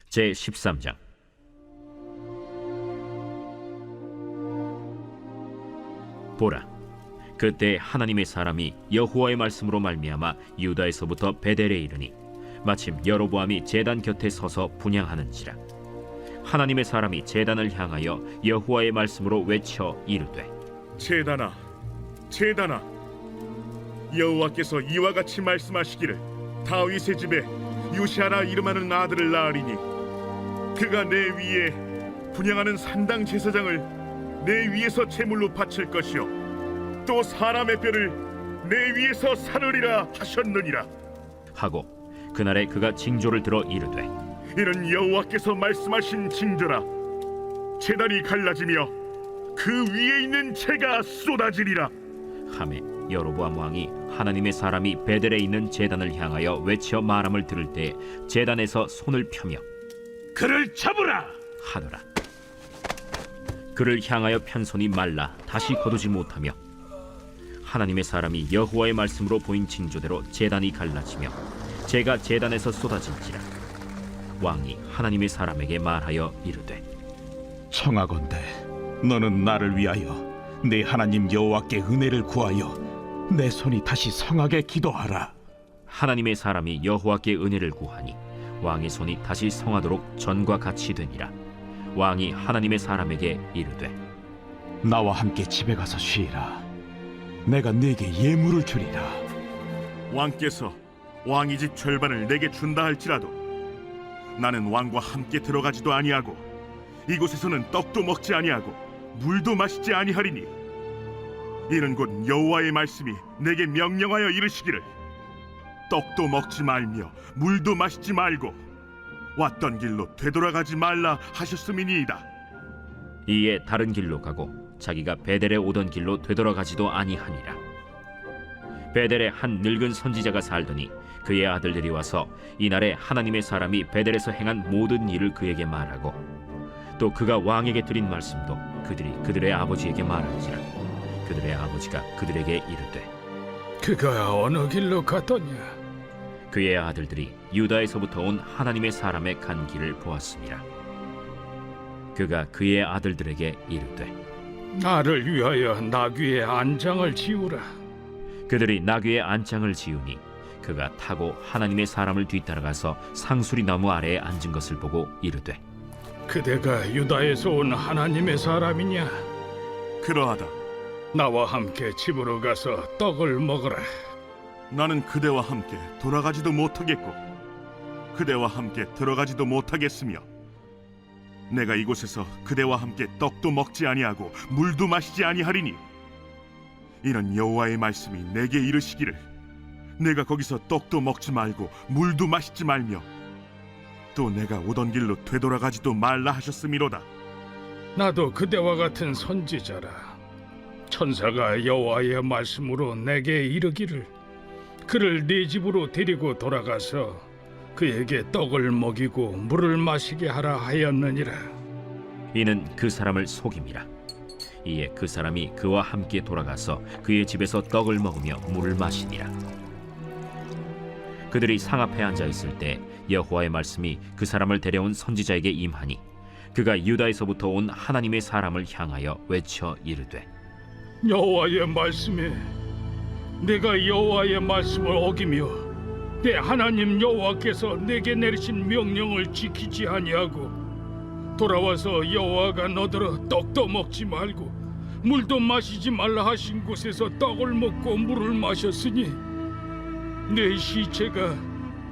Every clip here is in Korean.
제13장. 보라, 그때 하나님의 사람이 여호와의 말씀으로 말미암아 유다에서부터 베델에 이르니 마침 여로보암이 제단 곁에 서서 분향하는지라. 하나님의 사람이 제단을 향하여 여호와의 말씀으로 외쳐 이르되, 제단아, 제단아, 여호와께서 이와 같이 말씀하시기를 다윗의 집에 요시아라 이름하는 아들을 낳으리니 그가 내 위에 분향하는 산당 제사장을 내 위에서 제물로 바칠 것이요 또 사람의 뼈를 내 위에서 사르리라 하셨느니라 하고 그날에 그가 징조를 들어 이르되, 이는 여호와께서 말씀하신 징조라. 제단이 갈라지며 그 위에 있는 재가 쏟아지리라 하매 여로보암 왕이 하나님의 사람이 베델에 있는 제단을 향하여 외쳐 말함을 들을 때 제단에서 손을 펴며 그를 잡으라 하더라. 그를 향하여 편 손이 말라 다시 거두지 못하며 하나님의 사람이 여호와의 말씀으로 보인 징조대로 제단이 갈라지며 재가 제단에서 쏟아진지라. 왕이 하나님의 사람에게 말하여 이르되, 청하건대 너는 나를 위하여 내 하나님 여호와께 은혜를 구하여 내 손이 다시 성하게 기도하라. 하나님의 사람이 여호와께 은혜를 구하니 왕의 손이 다시 성하도록 전과 같이 되니라. 왕이 하나님의 사람에게 이르되, 나와 함께 집에 가서 쉬라. 내가 네게 예물을 주리라. 왕께서 왕의 집 절반을 내게 준다 할지라도 나는 왕과 함께 들어가지도 아니하고 이곳에서는 떡도 먹지 아니하고 물도 마시지 아니하리니 이는 곧 여호와의 말씀이 내게 명령하여 이르시기를 떡도 먹지 말며 물도 마시지 말고 왔던 길로 되돌아가지 말라 하셨음이니이다. 이에 다른 길로 가고 자기가 베델에 오던 길로 되돌아가지도 아니하니라. 베델에 한 늙은 선지자가 살더니 그의 아들들이 와서 이날에 하나님의 사람이 베델에서 행한 모든 일을 그에게 말하고 또 그가 왕에게 드린 말씀도 그들이 그들의 아버지에게 말한지라. 그들의 아버지가 그들에게 이르되, 그가 어느 길로 갔더냐? 그의 아들들이 유다에서부터 온 하나님의 사람의 간 길을 보았습니다. 그가 그의 아들들에게 이르되, 나를 위하여 나귀의 안장을 지우라. 그들이 나귀의 안장을 지우니 그가 타고 하나님의 사람을 뒤따라가서 상수리 나무 아래에 앉은 것을 보고 이르되, 그대가 유다에서 온 하나님의 사람이냐? 그러하다. 나와 함께 집으로 가서 떡을 먹으라. 나는 그대와 함께 돌아가지도 못하겠고 그대와 함께 들어가지도 못하겠으며 내가 이곳에서 그대와 함께 떡도 먹지 아니하고 물도 마시지 아니하리니 이는 여호와의 말씀이 내게 이르시기를 내가 거기서 떡도 먹지 말고 물도 마시지 말며 또 내가 오던 길로 되돌아가지도 말라 하셨음이로다. 나도 그대와 같은 선지자라. 천사가 여호와의 말씀으로 내게 이르기를 그를 네 집으로 데리고 돌아가서 그에게 떡을 먹이고 물을 마시게 하라 하였느니라. 이는 그 사람을 속임이라. 이에 그 사람이 그와 함께 돌아가서 그의 집에서 떡을 먹으며 물을 마시니라. 그들이 상 앞에 앉아 있을 때 여호와의 말씀이 그 사람을 데려온 선지자에게 임하니 그가 유다에서부터 온 하나님의 사람을 향하여 외쳐 이르되, 여호와의 말씀에 내가 여호와의 말씀을 어기며 내 하나님 여호와께서 내게 내리신 명령을 지키지 아니하고 돌아와서 여호와가 너더러 떡도 먹지 말고 물도 마시지 말라 하신 곳에서 떡을 먹고 물을 마셨으니 내 시체가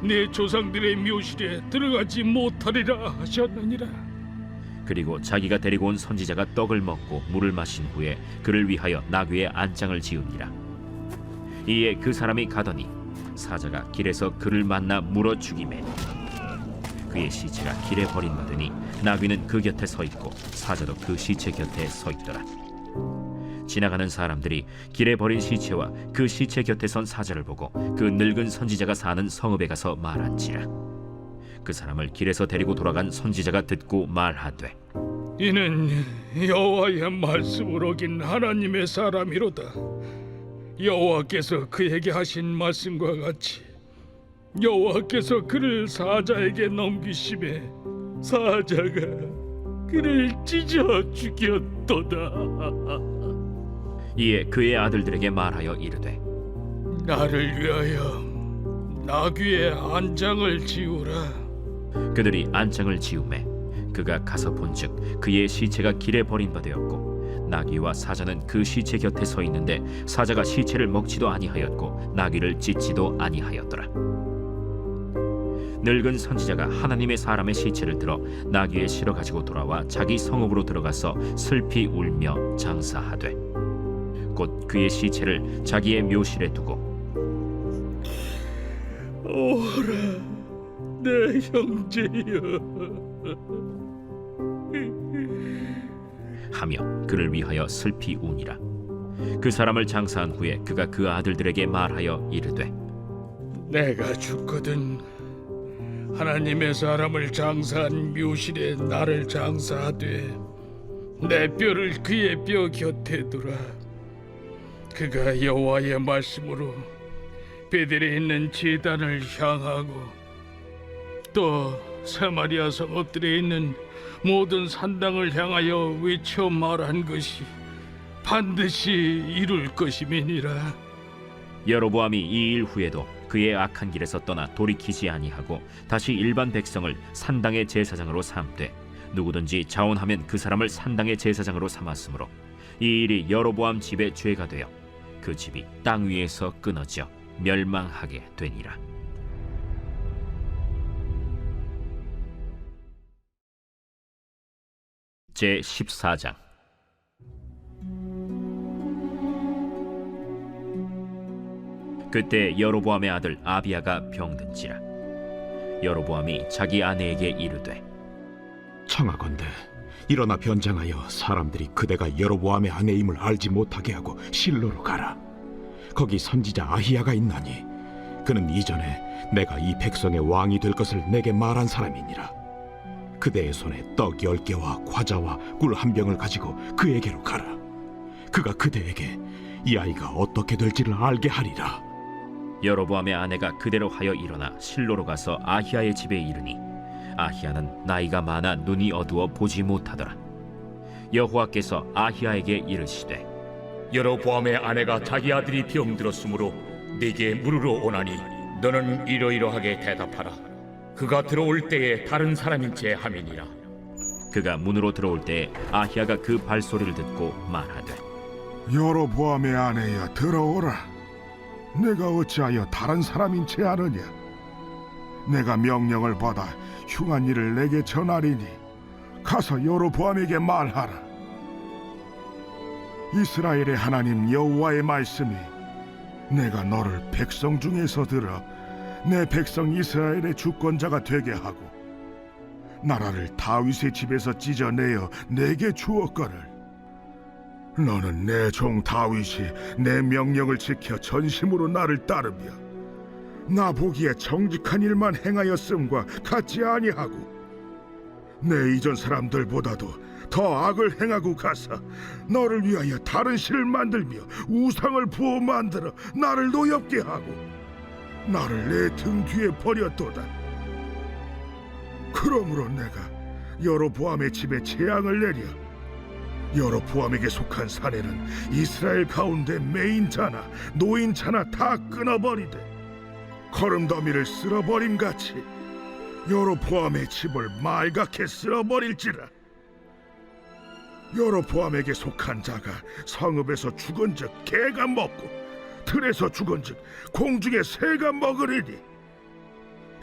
내 조상들의 묘실에 들어가지 못하리라 하셨느니라. 그리고 자기가 데리고 온 선지자가 떡을 먹고 물을 마신 후에 그를 위하여 나귀의 안장을 지으니라. 이에 그 사람이 가더니 사자가 길에서 그를 만나 물어 죽이매 그의 시체가 길에 버림받으니 나귀는 그 곁에 서 있고 사자도 그 시체 곁에 서 있더라. 지나가는 사람들이 길에 버린 시체와 그 시체 곁에 선 사자를 보고 그 늙은 선지자가 사는 성읍에 가서 말한지라. 그 사람을 길에서 데리고 돌아간 선지자가 듣고 말하되, 이는 여호와의 말씀을 어긴 하나님의 사람이로다. 여호와께서 그에게 하신 말씀과 같이 여호와께서 그를 사자에게 넘기심에 사자가 그를 찢어 죽였도다. 이에 그의 아들들에게 말하여 이르되 나를 위하여 나귀의 안장을 지우라. 그들이 안장을 지우매 그가 가서 본즉 그의 시체가 길에 버린 바 되었고 나귀와 사자는 그 시체 곁에 서 있는데 사자가 시체를 먹지도 아니하였고 나귀를 찢지도 아니하였더라. 늙은 선지자가 하나님의 사람의 시체를 들어 나귀에 실어 가지고 돌아와 자기 성읍으로 들어가서 슬피 울며 장사하되 곧 그의 시체를 자기의 묘실에 두고 오라 내 형제여. 하며 그를 위하여 슬피 우니라. 그 사람을 장사한 후에 그가 그 아들들에게 말하여 이르되 내가 죽거든 하나님의 사람을 장사한 묘실에 나를 장사하되 내 뼈를 그의 뼈 곁에 두라. 그가 여호와의 말씀으로 베델에 있는 제단을 향하고 또 사마리아 성읍들에 있는 모든 산당을 향하여 외쳐 말한 것이 반드시 이룰 것임이니라. 여로보암이 이 일 후에도 그의 악한 길에서 떠나 돌이키지 아니하고 다시 일반 백성을 산당의 제사장으로 삼되 누구든지 자원하면 그 사람을 산당의 제사장으로 삼았으므로 이 일이 여로보암 집의 죄가 되어 그 집이 땅 위에서 끊어져 멸망하게 되니라. 제 14장. 그때 여로보암의 아들 아비야가 병든지라. 여로보암이 자기 아내에게 이르되 청하건대 일어나 변장하여 사람들이 그대가 여로보암의 아내임을 알지 못하게 하고 실로로 가라. 거기 선지자 아히야가 있나니 그는 이전에 내가 이 백성의 왕이 될 것을 내게 말한 사람이니라. 그대의 손에 떡 10개와 과자와 꿀 1병을 가지고 그에게로 가라. 그가 그대에게 이 아이가 어떻게 될지를 알게 하리라. 여로보암의 아내가 그대로 하여 일어나 실로로 가서 아히야의 집에 이르니 아히야는 나이가 많아 눈이 어두워 보지 못하더라. 여호와께서 아히야에게 이르시되 여로보암의 아내가 자기 아들이 병들었으므로 네게 물으러 오나니 너는 이러이러하게 대답하라. 그가 들어올 때에 다른 사람인 채 함이니라. 그가 문으로 들어올 때에 아히야가 그 발소리를 듣고 말하되 여로보암의 아내여 들어오라. 내가 어찌하여 다른 사람인 채 하느냐. 내가 명령을 받아 흉한 일을 내게 전하리니 가서 여로보암에게 말하라. 이스라엘의 하나님 여호와의 말씀이 내가 너를 백성 중에서 들어 내 백성 이스라엘의 주권자가 되게 하고 나라를 다윗의 집에서 찢어내어 내게 주었거늘 너는 내 종 다윗이 내 명령을 지켜 전심으로 나를 따르며 나 보기에 정직한 일만 행하였음과 같지 아니하고 내 이전 사람들보다도 더 악을 행하고 가서 너를 위하여 다른 신을 만들며 우상을 부어 만들어 나를 노엽게 하고 나를 내 등 뒤에 버렸도다. 그러므로 내가 여로보암의 집에 재앙을 내려 여로보암에게 속한 사내는 이스라엘 가운데 매인자나 노인자나 다 끊어버리되 거름더미를 쓸어버림같이 여로보암의 집을 말갛게 쓸어버릴지라. 여로보암에게 속한 자가 성읍에서 죽은즉 개가 먹고 들에서 죽은즉 공중의 새가 먹으리니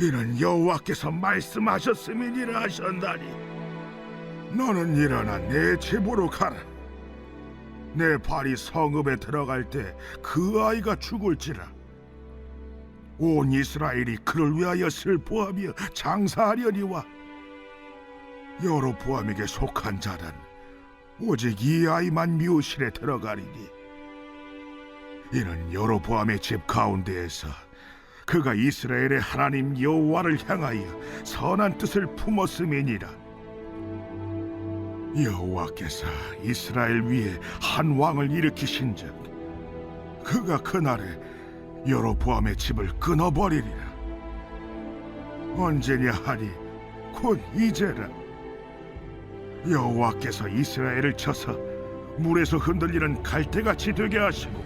이는 여호와께서 말씀하셨음이니라 하셨나니 너는 일어나 내 집으로 가라. 내 발이 성읍에 들어갈 때 그 아이가 죽을지라. 온 이스라엘이 그를 위하여 슬퍼하며 장사하려니와 여로보암에게 속한 자는 오직 이 아이만 묘실에 들어가리니 이는 여로보암의 집 가운데에서 그가 이스라엘의 하나님 여호와를 향하여 선한 뜻을 품었음이니라. 여호와께서 이스라엘 위에 한 왕을 일으키신즉 그가 그날에 여로보암의 집을 끊어버리리라. 언제냐 하니 곧 이제라. 여호와께서 이스라엘을 쳐서 물에서 흔들리는 갈대같이 되게 하시고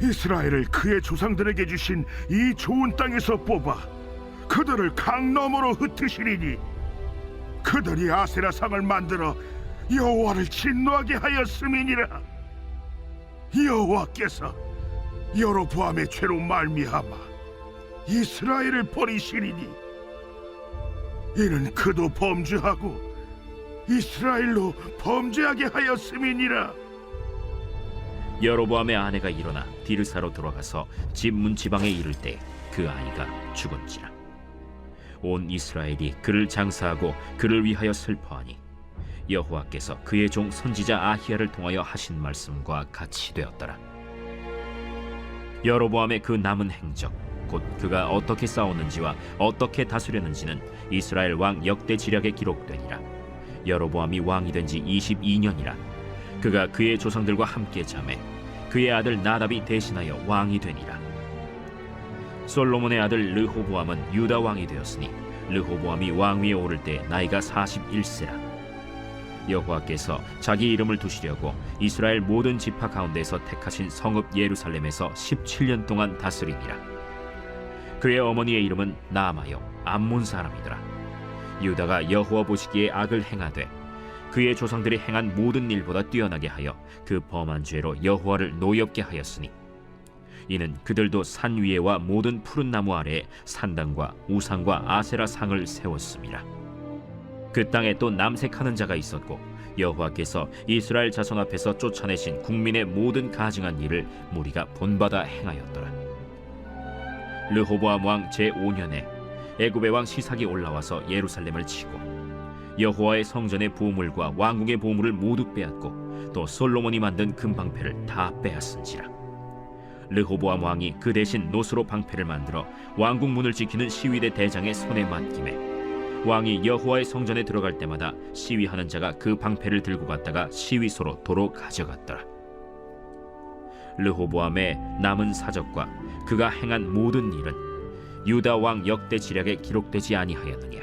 이스라엘을 그의 조상들에게 주신 이 좋은 땅에서 뽑아 그들을 강 너머로 흩으시리니 그들이 아세라 상을 만들어 여호와를 진노하게 하였음이니라. 여호와께서 여로보암의 죄로 말미암아 이스라엘을 버리시리니 이는 그도 범죄하고 이스라엘로 범죄하게 하였음이니라. 여로보암의 아내가 일어나 디르사로 돌아가서 집 문지방에 이를 때 그 아이가 죽은지라. 온 이스라엘이 그를 장사하고 그를 위하여 슬퍼하니 여호와께서 그의 종 선지자 아히야를 통하여 하신 말씀과 같이 되었더라. 여로보암의 그 남은 행적 곧 그가 어떻게 싸웠는지와 어떻게 다스렸는지는 이스라엘 왕 역대 지략에 기록되니라. 여로보암이 왕이 된 지 22년이라. 그가 그의 조상들과 함께 자매 그의 아들 나답이 대신하여 왕이 되니라. 솔로몬의 아들 르호보암은 유다 왕이 되었으니 르호보암이 왕위에 오를 때 나이가 41세라. 여호와께서 자기 이름을 두시려고 이스라엘 모든 지파 가운데서 택하신 성읍 예루살렘에서 17년 동안 다스리니라. 그의 어머니의 이름은 나아마요 암몬 사람이더라. 유다가 여호와 보시기에 악을 행하되 그의 조상들이 행한 모든 일보다 뛰어나게 하여 그 범한 죄로 여호와를 노엽게 하였으니 이는 그들도 산 위에와 모든 푸른 나무 아래에 산당과 우상과 아세라 상을 세웠습니다. 그 땅에 또 남색하는 자가 있었고 여호와께서 이스라엘 자손 앞에서 쫓아내신 국민의 모든 가증한 일을 무리가 본받아 행하였더라. 르호보암 왕 제5년에 애굽의 왕 시삭이 올라와서 예루살렘을 치고 여호와의 성전의 보물과 왕궁의 보물을 모두 빼앗고 또 솔로몬이 만든 금방패를 다 빼앗은지라. 르호보암 왕이 그 대신 노스로 방패를 만들어 왕궁 문을 지키는 시위대 대장의 손에 맡김에 왕이 여호와의 성전에 들어갈 때마다 시위하는 자가 그 방패를 들고 갔다가 시위소로 도로 가져갔더라. 르호보암의 남은 사적과 그가 행한 모든 일은 유다 왕 역대 지략에 기록되지 아니하였느냐.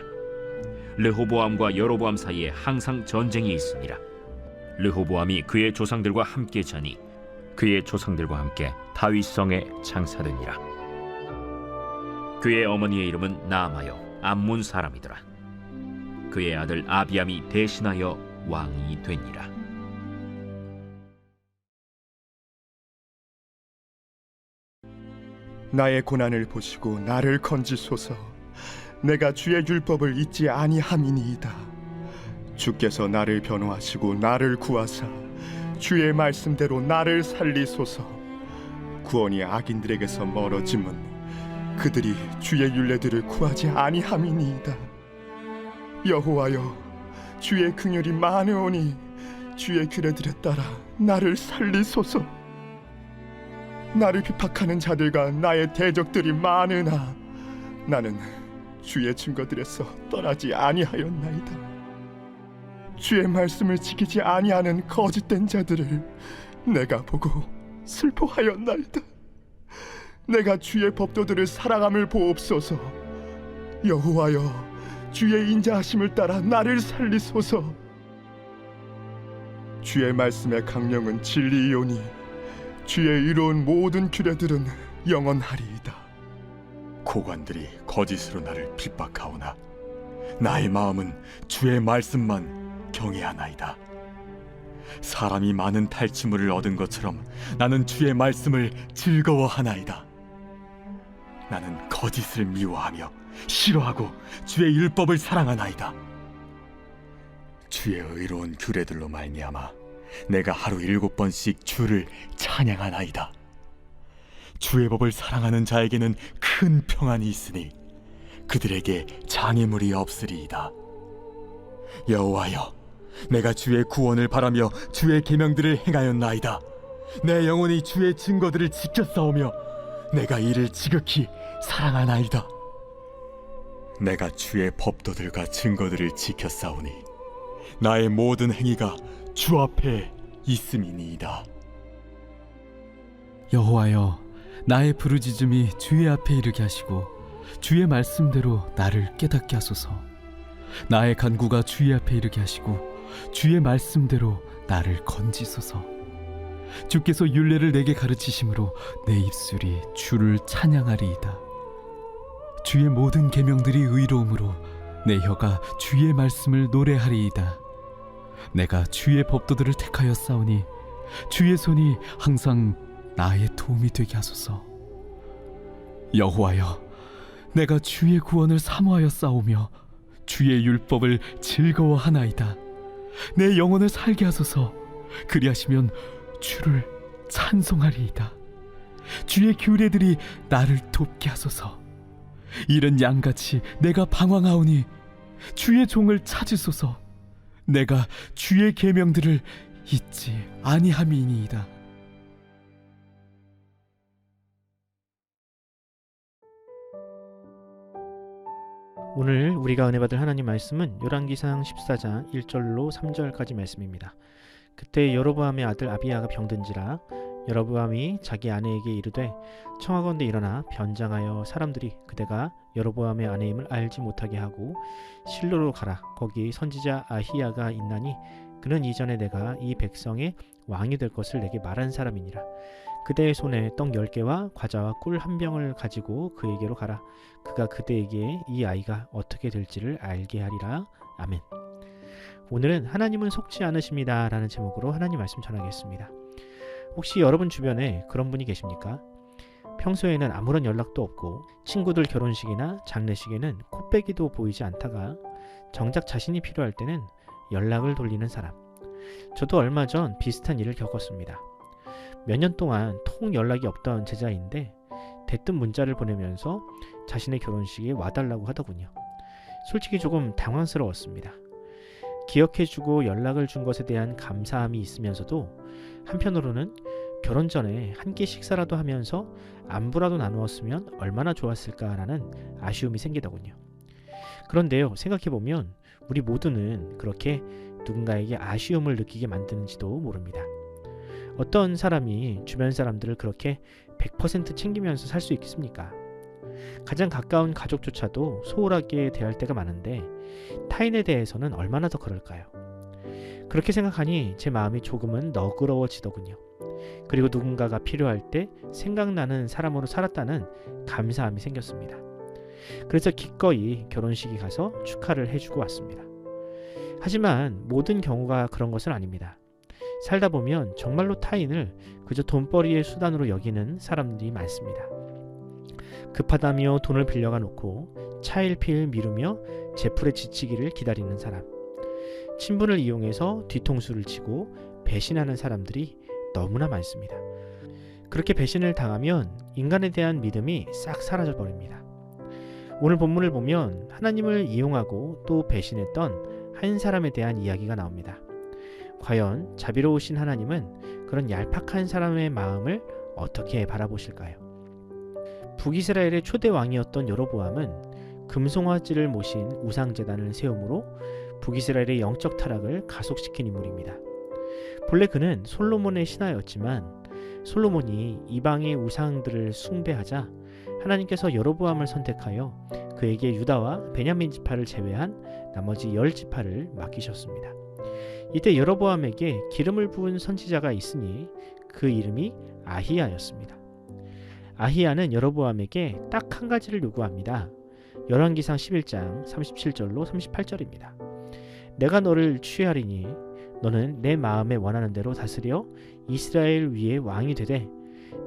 르호보암과 여로보암 사이에 항상 전쟁이 있으니라. 르호보암이 그의 조상들과 함께 자니 그의 조상들과 함께 다윗성에 장사되니라. 그의 어머니의 이름은 나아마요 암몬 사람이더라. 그의 아들 아비암이 대신하여 왕이 되니라. 나의 고난을 보시고 나를 건지소서. 내가 주의 율법을 잊지 아니함이니이다. 주께서 나를 변호하시고 나를 구하사 주의 말씀대로 나를 살리소서. 구원이 악인들에게서 멀어짐은 그들이 주의 율례들을 구하지 아니함이니이다. 여호와여, 주의 긍휼이 많으오니 주의 규례들에 따라 나를 살리소서. 나를 비박하는 자들과 나의 대적들이 많으나 나는 주의 증거들에서 떠나지 아니하였나이다. 주의 말씀을 지키지 아니하는 거짓된 자들을 내가 보고 슬퍼하였나이다. 내가 주의 법도들을 사랑함을 보옵소서. 여호와여, 주의 인자하심을 따라 나를 살리소서. 주의 말씀의 강령은 진리이오니 주의 이로운 모든 규례들은 영원하리이다. 고관들이 거짓으로 나를 핍박하오나 나의 마음은 주의 말씀만 경외하나이다. 사람이 많은 탈취물을 얻은 것처럼 나는 주의 말씀을 즐거워하나이다. 나는 거짓을 미워하며 싫어하고 주의 율법을 사랑하나이다. 주의 의로운 규례들로 말미암아 내가 하루 7번씩 주를 찬양하나이다. 주의 법을 사랑하는 자에게는 큰 평안이 있으니 그들에게 장애물이 없으리이다. 여호와여, 내가 주의 구원을 바라며 주의 계명들을 행하였나이다. 내 영혼이 주의 증거들을 지켰사오며 내가 이를 지극히 사랑하나이다. 내가 주의 법도들과 증거들을 지켰사오니 나의 모든 행위가 주 앞에 있음이니이다. 여호와여, 나의 부르짖음이 주의 앞에 이르게 하시고 주의 말씀대로 나를 깨닫게 하소서. 나의 간구가 주의 앞에 이르게 하시고 주의 말씀대로 나를 건지소서. 주께서 율례를 내게 가르치심으로 내 입술이 주를 찬양하리이다. 주의 모든 계명들이 의로움으로 내 혀가 주의 말씀을 노래하리이다. 내가 주의 법도들을 택하여 싸우니 주의 손이 항상 나의 도움이 되게 하소서. 여호와여, 내가 주의 구원을 사모하여 싸우며 주의 율법을 즐거워하나이다. 내 영혼을 살게 하소서. 그리하시면 주를 찬송하리이다. 주의 규례들이 나를 돕게 하소서. 이른 양같이 내가 방황하오니 주의 종을 찾으소서. 내가 주의 계명들을 잊지 아니함이니이다. 오늘 우리가 은혜 받을 하나님 말씀은 열왕기상 14장 1절로 3절까지 말씀입니다. 그때 여로보암의 아들 아비야가 병든지라 여로보암이 자기 아내에게 이르되 청하건대 일어나 변장하여 사람들이 그대가 여로보암의 아내임을 알지 못하게 하고 실로로 가라. 거기 선지자 아히야가 있나니 그는 이전에 내가 이 백성의 왕이 될 것을 내게 말한 사람이니라. 그대의 손에 떡 10개와 과자와 꿀 한 병을 가지고 그에게로 가라. 그가 그대에게 이 아이가 어떻게 될지를 알게 하리라. 아멘. 오늘은 하나님은 속지 않으십니다 라는 제목으로 하나님 말씀 전하겠습니다. 혹시 여러분 주변에 그런 분이 계십니까? 평소에는 아무런 연락도 없고 친구들 결혼식이나 장례식에는 코빼기도 보이지 않다가 정작 자신이 필요할 때는 연락을 돌리는 사람. 저도 얼마 전 비슷한 일을 겪었습니다. 몇 년 동안 통 연락이 없던 제자인데 대뜸 문자를 보내면서 자신의 결혼식에 와달라고 하더군요. 솔직히 조금 당황스러웠습니다. 기억해주고 연락을 준 것에 대한 감사함이 있으면서도 한편으로는 결혼 전에 한 끼 식사라도 하면서 안부라도 나누었으면 얼마나 좋았을까라는 아쉬움이 생기더군요. 그런데요, 생각해보면 우리 모두는 그렇게 누군가에게 아쉬움을 느끼게 만드는지도 모릅니다. 어떤 사람이 주변 사람들을 그렇게 100% 챙기면서 살 수 있겠습니까? 가장 가까운 가족조차도 소홀하게 대할 때가 많은데 타인에 대해서는 얼마나 더 그럴까요? 그렇게 생각하니 제 마음이 조금은 너그러워지더군요. 그리고 누군가가 필요할 때 생각나는 사람으로 살았다는 감사함이 생겼습니다. 그래서 기꺼이 결혼식에 가서 축하를 해주고 왔습니다. 하지만 모든 경우가 그런 것은 아닙니다. 살다 보면 정말로 타인을 그저 돈벌이의 수단으로 여기는 사람들이 많습니다. 급하다며 돈을 빌려가 놓고 차일피일 미루며 제풀에 지치기를 기다리는 사람, 친분을 이용해서 뒤통수를 치고 배신하는 사람들이 너무나 많습니다. 그렇게 배신을 당하면 인간에 대한 믿음이 싹 사라져버립니다. 오늘 본문을 보면 하나님을 이용하고 또 배신했던 한 사람에 대한 이야기가 나옵니다. 과연 자비로우신 하나님은 그런 얄팍한 사람의 마음을 어떻게 바라보실까요? 북이스라엘의 초대 왕이었던 여로보암은 금송아지를 모신 우상제단을 세움으로 북이스라엘의 영적 타락을 가속시킨 인물입니다. 본래 그는 솔로몬의 신하였지만 솔로몬이 이방의 우상들을 숭배하자 하나님께서 여로보암을 선택하여 그에게 유다와 베냐민 지파를 제외한 나머지 10지파를 맡기셨습니다. 이때 여로보암에게 기름을 부은 선지자가 있으니 그 이름이 아히야였습니다. 아히야는 여로보암에게 딱 한 가지를 요구합니다. 열왕기상 11장 37절로 38절입니다. 내가 너를 취하리니 너는 내 마음에 원하는 대로 다스려 이스라엘 위에 왕이 되되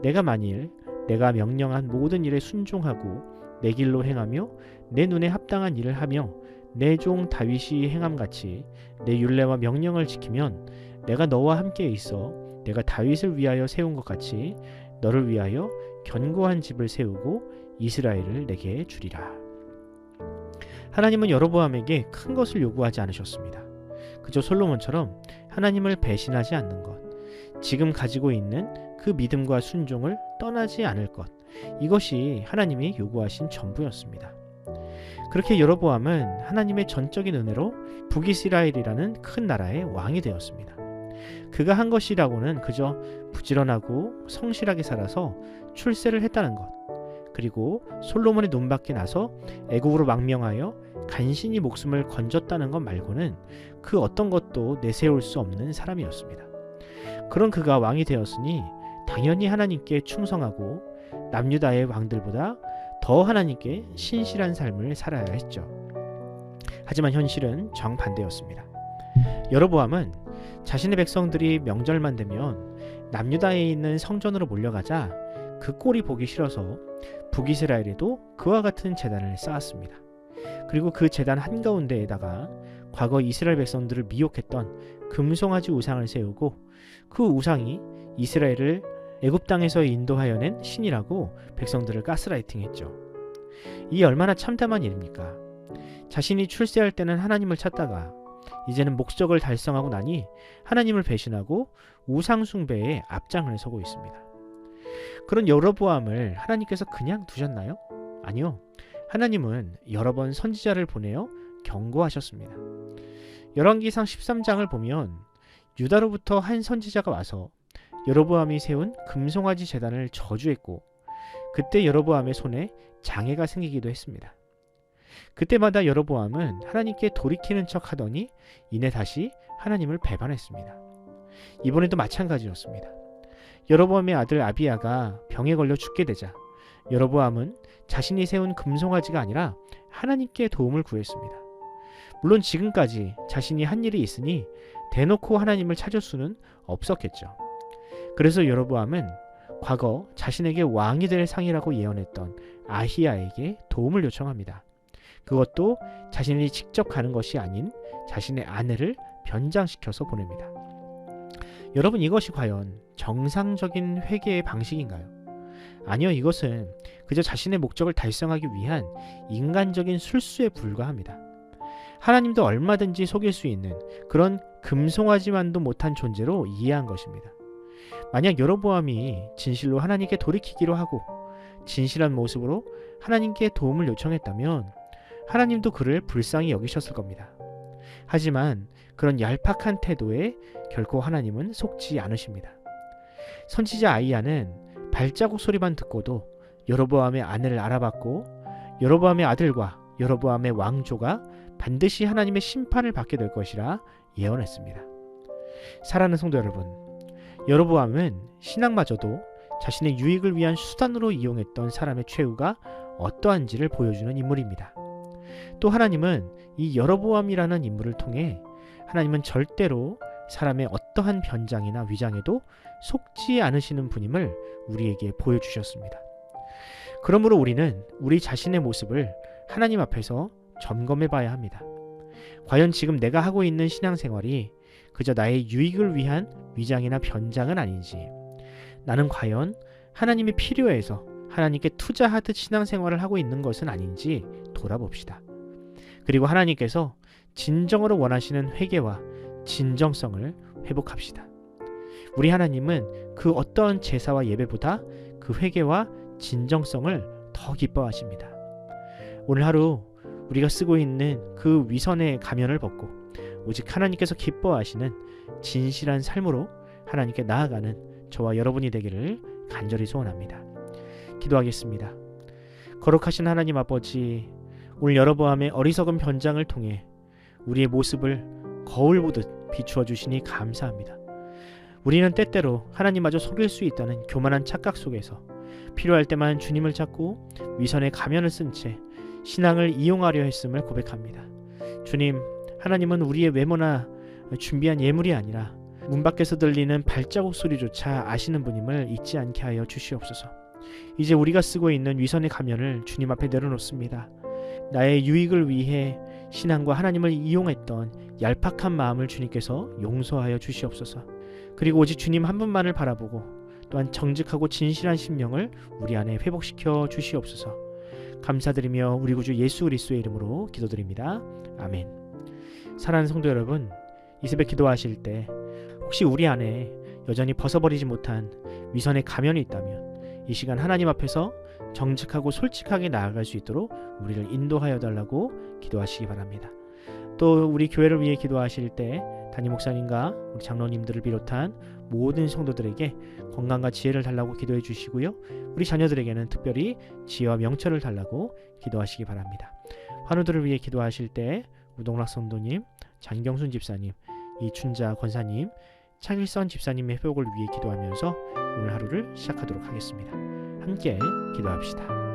내가 만일 내가 명령한 모든 일에 순종하고 내 길로 행하며 내 눈에 합당한 일을 하며 내 종 다윗이 행함같이 내 율례와 명령을 지키면 내가 너와 함께 있어 내가 다윗을 위하여 세운 것 같이 너를 위하여 견고한 집을 세우고 이스라엘을 내게 주리라. 하나님은 여로보암에게 큰 것을 요구하지 않으셨습니다. 그저 솔로몬처럼 하나님을 배신하지 않는 것, 지금 가지고 있는 그 믿음과 순종을 떠나지 않을 것, 이것이 하나님이 요구하신 전부였습니다. 그렇게 여로보암은 하나님의 전적인 은혜로 북이스라엘이라는 큰 나라의 왕이 되었습니다. 그가 한 것이라고는 그저 부지런하고 성실하게 살아서 출세를 했다는 것, 그리고 솔로몬의 눈밖에 나서 애국으로 망명하여 간신히 목숨을 건졌다는 것 말고는 그 어떤 것도 내세울 수 없는 사람이었습니다. 그런 그가 왕이 되었으니 당연히 하나님께 충성하고 남유다의 왕들보다 더 하나님께 신실한 삶을 살아야 했죠. 하지만 현실은 정반대였습니다. 여로보암은 자신의 백성들이 명절만 되면 남유다에 있는 성전으로 몰려가자 그 꼴이 보기 싫어서 북이스라엘에도 그와 같은 제단을 쌓았습니다. 그리고 그 제단 한가운데에다가 과거 이스라엘 백성들을 미혹했던 금송아지 우상을 세우고 그 우상이 이스라엘을 애굽 땅에서 인도하여 낸 신이라고 백성들을 가스라이팅했죠. 이 얼마나 참담한 일입니까? 자신이 출세할 때는 하나님을 찾다가 이제는 목적을 달성하고 나니 하나님을 배신하고 우상 숭배에 앞장을 서고 있습니다. 그런 여로보암을 하나님께서 그냥 두셨나요? 아니요. 하나님은 여러 번 선지자를 보내어 경고하셨습니다. 열왕기상 13장을 보면 유다로부터 한 선지자가 와서 여로보암이 세운 금송아지 제단을 저주했고 그때 여로보암의 손에 장애가 생기기도 했습니다. 그때마다 여로보암은 하나님께 돌이키는 척 하더니 이내 다시 하나님을 배반했습니다. 이번에도 마찬가지였습니다. 여로보암의 아들 아비야가 병에 걸려 죽게 되자 여로보암은 자신이 세운 금송아지가 아니라 하나님께 도움을 구했습니다. 물론 지금까지 자신이 한 일이 있으니 대놓고 하나님을 찾을 수는 없었겠죠. 그래서 여로보암은 과거 자신에게 왕이 될 상이라고 예언했던 아히야에게 도움을 요청합니다. 그것도 자신이 직접 가는 것이 아닌 자신의 아내를 변장시켜서 보냅니다. 여러분, 이것이 과연 정상적인 회개의 방식인가요? 아니요, 이것은 그저 자신의 목적을 달성하기 위한 인간적인 술수에 불과합니다. 하나님도 얼마든지 속일 수 있는 그런 금송아지만도 못한 존재로 이해한 것입니다. 만약 여로보암이 진실로 하나님께 돌이키기로 하고 진실한 모습으로 하나님께 도움을 요청했다면 하나님도 그를 불쌍히 여기셨을 겁니다. 하지만 그런 얄팍한 태도에 결코 하나님은 속지 않으십니다. 선지자 아히야는 발자국 소리만 듣고도 여로보암의 아내를 알아봤고 여로보암의 아들과 여로보암의 왕조가 반드시 하나님의 심판을 받게 될 것이라 예언했습니다. 사랑하는 성도 여러분, 여로보암은 신앙마저도 자신의 유익을 위한 수단으로 이용했던 사람의 최후가 어떠한지를 보여주는 인물입니다. 또 하나님은 이 여로보암이라는 인물을 통해 하나님은 절대로 사람의 어떠한 변장이나 위장에도 속지 않으시는 분임을 우리에게 보여주셨습니다. 그러므로 우리는 우리 자신의 모습을 하나님 앞에서 점검해 봐야 합니다. 과연 지금 내가 하고 있는 신앙생활이 그저 나의 유익을 위한 위장이나 변장은 아닌지, 나는 과연 하나님이 필요해서 하나님께 투자하듯 신앙생활을 하고 있는 것은 아닌지 돌아봅시다. 그리고 하나님께서 진정으로 원하시는 회개와 진정성을 회복합시다. 우리 하나님은 그 어떠한 제사와 예배보다 그 회개와 진정성을 더 기뻐하십니다. 오늘 하루 우리가 쓰고 있는 그 위선의 가면을 벗고 오직 하나님께서 기뻐하시는 진실한 삶으로 하나님께 나아가는 저와 여러분이 되기를 간절히 소원합니다. 기도하겠습니다. 거룩하신 하나님 아버지, 오늘 여로보암의 어리석은 변장을 통해 우리의 모습을 거울 보듯 비추어 주시니 감사합니다. 우리는 때때로 하나님마저 속일 수 있다는 교만한 착각 속에서 필요할 때만 주님을 찾고 위선의 가면을 쓴 채 신앙을 이용하려 했음을 고백합니다. 주님, 하나님은 우리의 외모나 준비한 예물이 아니라 문 밖에서 들리는 발자국 소리조차 아시는 분임을 잊지 않게 하여 주시옵소서. 이제 우리가 쓰고 있는 위선의 가면을 주님 앞에 내려놓습니다. 나의 유익을 위해 신앙과 하나님을 이용했던 얄팍한 마음을 주님께서 용서하여 주시옵소서. 그리고 오직 주님 한 분만을 바라보고 또한 정직하고 진실한 심령을 우리 안에 회복시켜 주시옵소서. 감사드리며 우리 구주 예수 그리스도의 이름으로 기도드립니다. 아멘. 사랑하는 성도 여러분, 이 새벽 기도하실 때 혹시 우리 안에 여전히 벗어버리지 못한 위선의 가면이 있다면 이 시간 하나님 앞에서 정직하고 솔직하게 나아갈 수 있도록 우리를 인도하여 달라고 기도하시기 바랍니다. 또 우리 교회를 위해 기도하실 때 담임 목사님과 우리 장로님들을 비롯한 모든 성도들에게 건강과 지혜를 달라고 기도해 주시고요. 우리 자녀들에게는 특별히 지혜와 명철을 달라고 기도하시기 바랍니다. 환우들을 위해 기도하실 때 우동락 성도님, 장경순 집사님, 이춘자 권사님, 창일선 집사님의 회복을 위해 기도하면서 오늘 하루를 시작하도록 하겠습니다. 함께 기도합시다.